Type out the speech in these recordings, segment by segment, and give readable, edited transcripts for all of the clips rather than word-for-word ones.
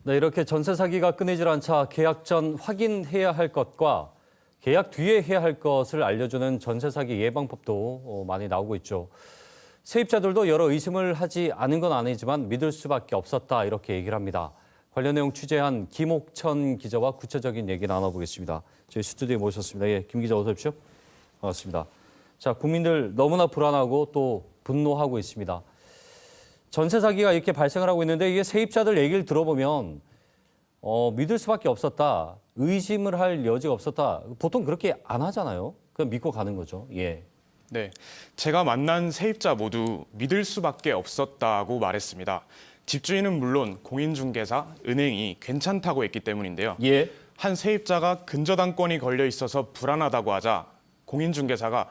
네, 이렇게 전세 사기가 끊이질 않자 계약 전 확인해야 할 것과 계약 뒤에 해야 할 것을 알려주는 전세 사기 예방법도 많이 나오고 있죠. 세입자들도 여러 의심을 하지 않은 건 아니지만 믿을 수밖에 없었다 이렇게 얘기를 합니다. 관련 내용 취재한 김옥천 기자와 구체적인 얘기 나눠보겠습니다. 저희 스튜디오에 모셨습니다. 예, 김 기자 어서 오십시오. 반갑습니다. 자, 국민들 너무나 불안하고 또 분노하고 있습니다. 전세 사기가 이렇게 발생을 하고 있는데 이게 세입자들 얘기를 들어보면 믿을 수밖에 없었다. 의심을 할 여지가 없었다. 보통 그렇게 안 하잖아요. 그냥 믿고 가는 거죠. 예. 네, 제가 만난 세입자 모두 믿을 수밖에 없었다고 말했습니다. 집주인은 물론 공인중개사, 은행이 괜찮다고 했기 때문인데요. 예. 한 세입자가 근저당권이 걸려 있어서 불안하다고 하자 공인중개사가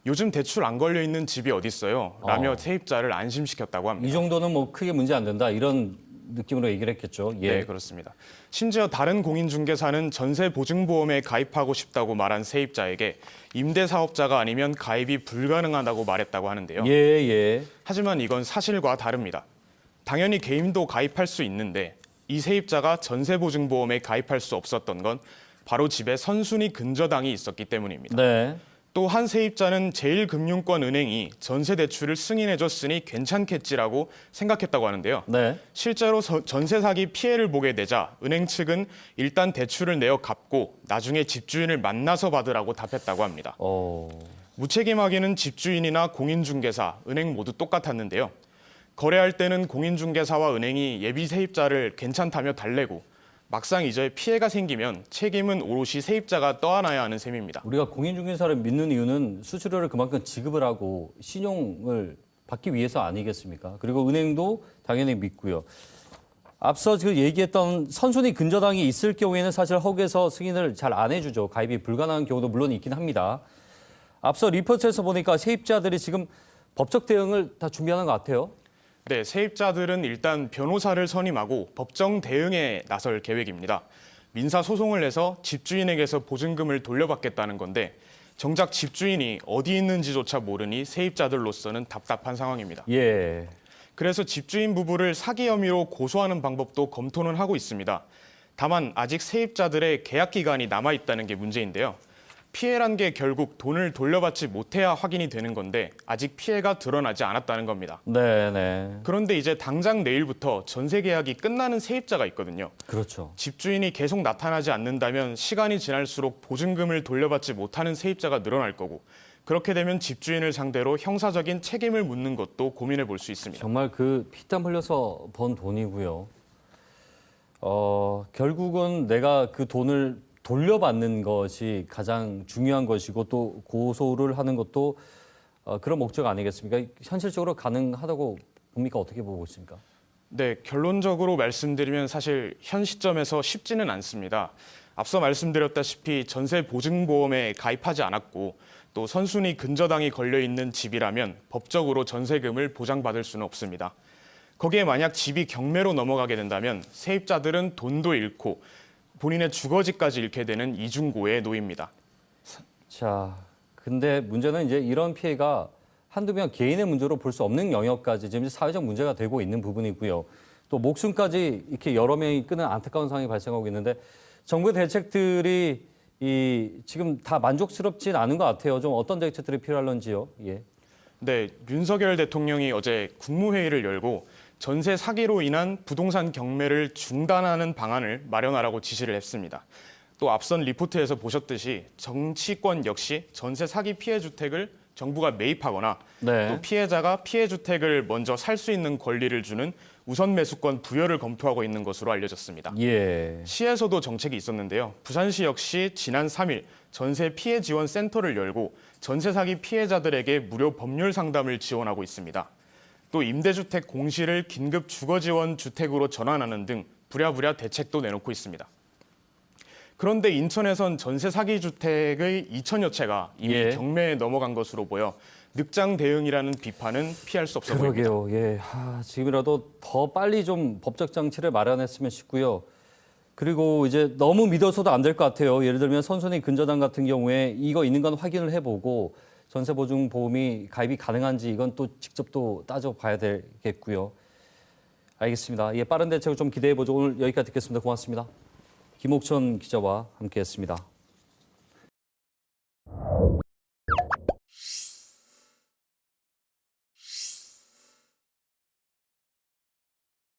요즘 대출 안 걸려 있는 집이 어디 있어요? 라며 세입자를 안심시켰다고 합니다. 이 정도는 뭐 크게 문제 안 된다. 이런 느낌으로 얘기를 했겠죠. 예. 네, 그렇습니다. 심지어 다른 공인중개사는 전세보증보험에 가입하고 싶다고 말한 세입자에게 임대사업자가 아니면 가입이 불가능하다고 말했다고 하는데요. 예, 예. 하지만 이건 사실과 다릅니다. 당연히 개인도 가입할 수 있는데 이 세입자가 전세보증보험에 가입할 수 없었던 건 바로 집에 선순위 근저당이 있었기 때문입니다. 네. 또 한 세입자는 제일금융권은행이 전세 대출을 승인해줬으니 괜찮겠지라고 생각했다고 하는데요. 네. 실제로 전세 사기 피해를 보게 되자 은행 측은 일단 대출을 내어 갚고 나중에 집주인을 만나서 받으라고 답했다고 합니다. 무책임 확인은 집주인이나 공인중개사, 은행 모두 똑같았는데요. 거래할 때는 공인중개사와 은행이 예비 세입자를 괜찮다며 달래고 막상 이제 피해가 생기면 책임은 오롯이 세입자가 떠안아야 하는 셈입니다. 우리가 공인중개사를 믿는 이유는 수수료를 그만큼 지급을 하고 신용을 받기 위해서 아니겠습니까? 그리고 은행도 당연히 믿고요. 앞서 그 얘기했던 선순위 근저당이 있을 경우에는 사실 허구에서 승인을 잘 안 해주죠. 가입이 불가능한 경우도 물론 있긴 합니다. 앞서 리포트에서 보니까 세입자들이 지금 법적 대응을 다 준비하는 것 같아요. 네, 세입자들은 일단 변호사를 선임하고 법정 대응에 나설 계획입니다. 민사 소송을 내서 집주인에게서 보증금을 돌려받겠다는 건데 정작 집주인이 어디 있는지조차 모르니 세입자들로서는 답답한 상황입니다. 예. 그래서 집주인 부부를 사기 혐의로 고소하는 방법도 검토는 하고 있습니다. 다만 아직 세입자들의 계약 기간이 남아 있다는 게 문제인데요. 피해란 게 결국 돈을 돌려받지 못해야 확인이 되는 건데 아직 피해가 드러나지 않았다는 겁니다. 네네. 그런데 이제 당장 내일부터 전세 계약이 끝나는 세입자가 있거든요. 그렇죠. 집주인이 계속 나타나지 않는다면 시간이 지날수록 보증금을 돌려받지 못하는 세입자가 늘어날 거고 그렇게 되면 집주인을 상대로 형사적인 책임을 묻는 것도 고민해 볼 수 있습니다. 정말 그 피땀 흘려서 번 돈이고요. 결국은 내가 그 돈을 돌려받는 것이 가장 중요한 것이고 또 고소를 하는 것도 그런 목적 아니겠습니까? 현실적으로 가능하다고 봅니까? 어떻게 보고 있습니까? 네, 결론적으로 말씀드리면 사실 현 시점에서 쉽지는 않습니다. 앞서 말씀드렸다시피 전세 보증보험에 가입하지 않았고 또 선순위 근저당이 걸려 있는 집이라면 법적으로 전세금을 보장받을 수는 없습니다. 거기에 만약 집이 경매로 넘어가게 된다면 세입자들은 돈도 잃고 본인의 주거지까지 잃게 되는 이중고에 놓입니다. 자, 근데 문제는 이제 이런 피해가 한두 명 개인의 문제로 볼 수 없는 영역까지 지금 사회적 문제가 되고 있는 부분이고요. 또 목숨까지 이렇게 여러 명이 끊는 안타까운 상황이 발생하고 있는데 정부 대책들이 지금 다 만족스럽진 않은 것 같아요. 좀 어떤 대책들이 필요할런지요? 예. 네, 윤석열 대통령이 어제 국무회의를 열고 전세 사기로 인한 부동산 경매를 중단하는 방안을 마련하라고 지시를 했습니다. 또 앞선 리포트에서 보셨듯이 정치권 역시 전세 사기 피해 주택을 정부가 매입하거나 네. 또 피해자가 피해 주택을 먼저 살 수 있는 권리를 주는 우선 매수권 부여를 검토하고 있는 것으로 알려졌습니다. 예. 시에서도 정책이 있었는데요. 부산시 역시 지난 3일 전세 피해 지원 센터를 열고 전세 사기 피해자들에게 무료 법률 상담을 지원하고 있습니다. 또 임대주택 공시를 긴급 주거지원 주택으로 전환하는 등 부랴부랴 대책도 내놓고 있습니다. 그런데 인천에선 전세 사기 주택의 2천여 채가 이미 경매에 넘어간 것으로 보여 늑장 대응이라는 비판은 피할 수 없어 보입니다. 그러게요. 예. 지금이라도 더 빨리 좀 법적 장치를 마련했으면 싶고요. 그리고 이제 너무 믿어서도 안 될 것 같아요. 예를 들면 선순위 근저당 같은 경우에 이거 있는 건 확인을 해보고 전세보증보험이 가입이 가능한지 이건 또 직접 또 따져봐야 되겠고요. 알겠습니다. 예, 빠른 대책을 좀 기대해 보죠. 오늘 여기까지 듣겠습니다. 고맙습니다. 김옥천 기자와 함께했습니다.